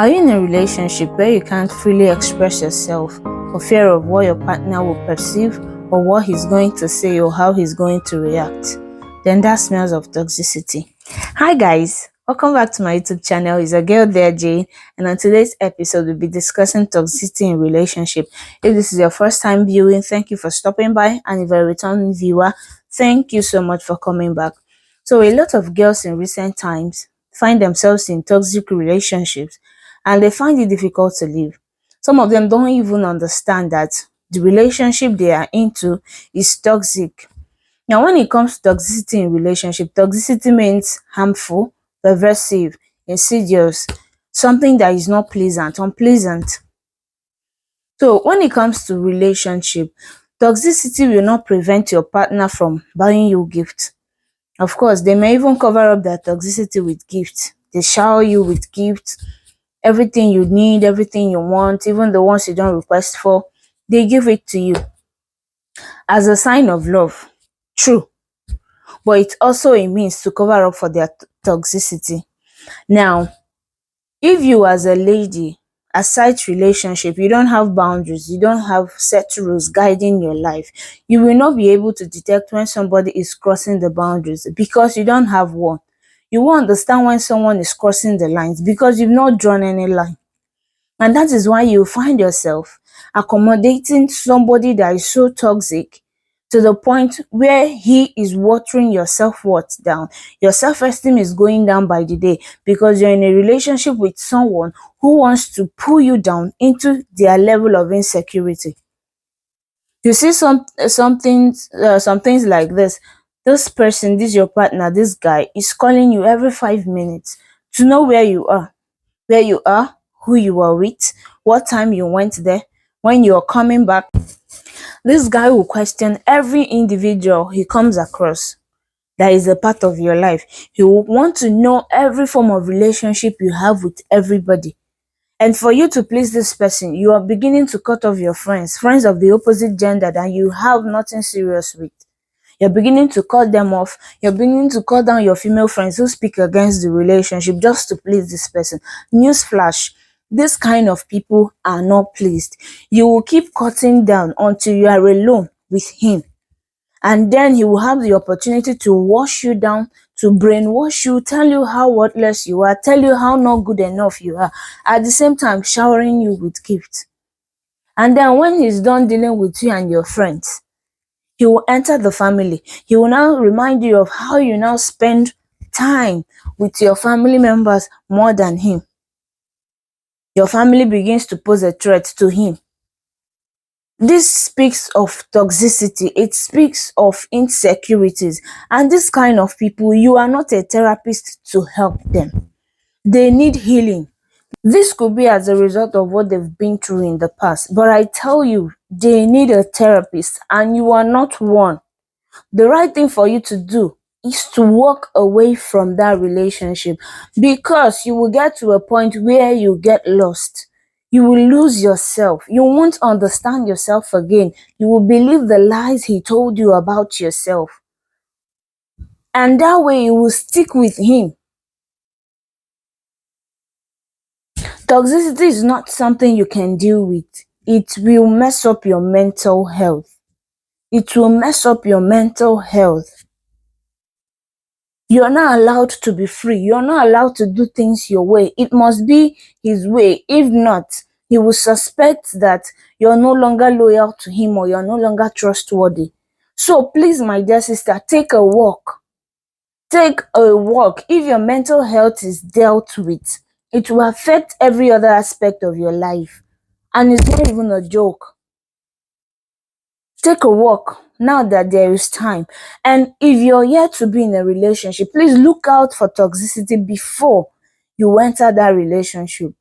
Are you in a relationship where you can't freely express yourself for fear of what your partner will perceive or what he's going to say or how he's going to react? Then that smells of toxicity. Hi guys, welcome back to my YouTube channel. It's a girl there, Jane, and on today's episode we'll be discussing toxicity in relationship. If this is your first time viewing, thank you for stopping by, and if you're a returning viewer, thank you so much for coming back. So a lot of girls in recent times find themselves in toxic relationships and they find it difficult to leave. Some of them don't even understand that the relationship they are into is toxic. Now, when it comes to toxicity in relationship, toxicity means harmful, pervasive, insidious, something that is not pleasant, unpleasant. So when it comes to relationship, toxicity will not prevent your partner from buying you gifts. Of course, they may even cover up their toxicity with gifts. They shower you with gifts, everything you need, everything you want, even the ones you don't request for, they give it to you as a sign of love. True. But it's also a means to cover up for their toxicity. Now, if you as a lady, aside relationship, you don't have boundaries, you don't have set rules guiding your life, you will not be able to detect when somebody is crossing the boundaries because you don't have one. You won't understand when someone is crossing the lines because you've not drawn any line. And that is why you find yourself accommodating somebody that is so toxic to the point where he is watering your self-worth down. Your self-esteem is going down by the day because you're in a relationship with someone who wants to pull you down into their level of insecurity. You see some things like this. This person, this your partner, this guy is calling you every 5 minutes to know where you are, who you are with, what time you went there, when you're coming back. This guy will question every individual he comes across that is a part of your life. He will want to know every form of relationship you have with everybody. And for you to please this person, you are beginning to cut off your friends of the opposite gender that you have nothing serious with. You're beginning to cut them off. You're beginning to cut down your female friends who speak against the relationship just to please this person. Newsflash, this kind of people are not pleased. You will keep cutting down until you are alone with him. And then he will have the opportunity to wash you down, to brainwash you, tell you how worthless you are, tell you how not good enough you are, at the same time showering you with gifts. And then when he's done dealing with you and your friends, he will enter the family. He will now remind you of how you now spend time with your family members more than him. Your family begins to pose a threat to him. This speaks of toxicity. It speaks of insecurities. And this kind of people, you are not a therapist to help them. They need healing. This could be as a result of what they've been through in the past. But I tell you, they need a therapist and you are not one. The right thing for you to do is to walk away from that relationship because you will get to a point where you get lost. You will lose yourself. You won't understand yourself again. You will believe the lies he told you about yourself. And that way you will stick with him. Toxicity is not something you can deal with. It will mess up your mental health. It will mess up your mental health. You're not allowed to be free. You're not allowed to do things your way. It must be his way. If not, he will suspect that you're no longer loyal to him or you're no longer trustworthy. So please, my dear sister, take a walk. Take a walk. If your mental health is dealt with, it will affect every other aspect of your life. And it's not even a joke. Take a walk now that there is time. And if you're yet to be in a relationship, please look out for toxicity before you enter that relationship.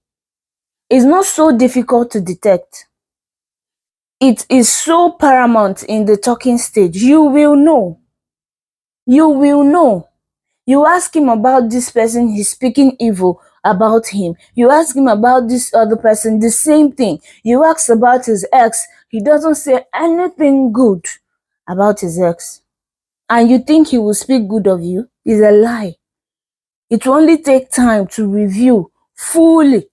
It's not so difficult to detect. It is so paramount in the talking stage. You will know. You will know. You ask him about this person, he's speaking evil about him. You ask him about this other person, the same thing. You ask about his ex, he doesn't say anything good about his ex. And you think he will speak good of you? Is a lie. It will only take time to review fully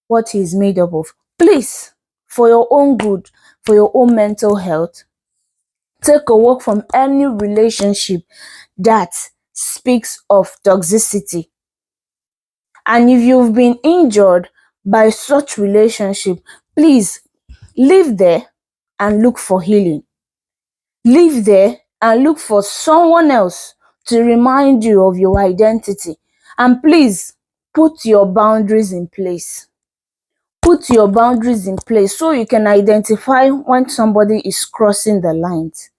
what he is made up of. Please, for your own good, for your own mental health, take a walk from any relationship that speaks of toxicity. And if you've been injured by such relationship, please leave there and look for healing. Leave there and look for someone else to remind you of your identity. And please put your boundaries in place. Put your boundaries in place so you can identify when somebody is crossing the lines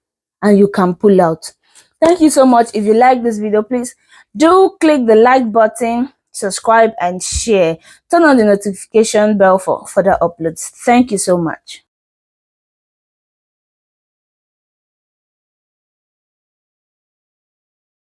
and you can pull out. Thank you so much. If you like this video, please do click the like button, subscribe and share. Turn on the notification bell for further uploads. Thank you so much.